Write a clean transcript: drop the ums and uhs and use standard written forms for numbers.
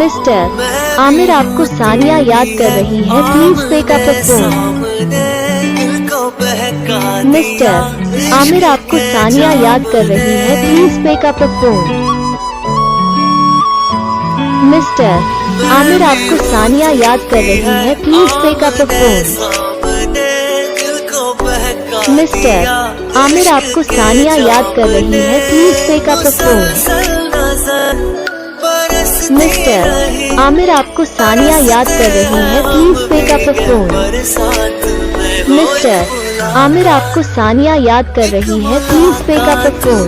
Mister Aamir आपको सानिया याद कर रही है, please pick up the phone. Mister Aamir आपको सानिया याद कर रही है, please pick up the phone. Mister Aamir आपको सानिया याद कर रही है, please pick up the phone. Mister Aamir आपको सानिया याद कर रही है, please pick up the phone. Mister Aamir आपको सानिया याद कर रही है, please pick up the phone. Mister Aamir आपको सानिया याद कर रही है, please pick up the phone.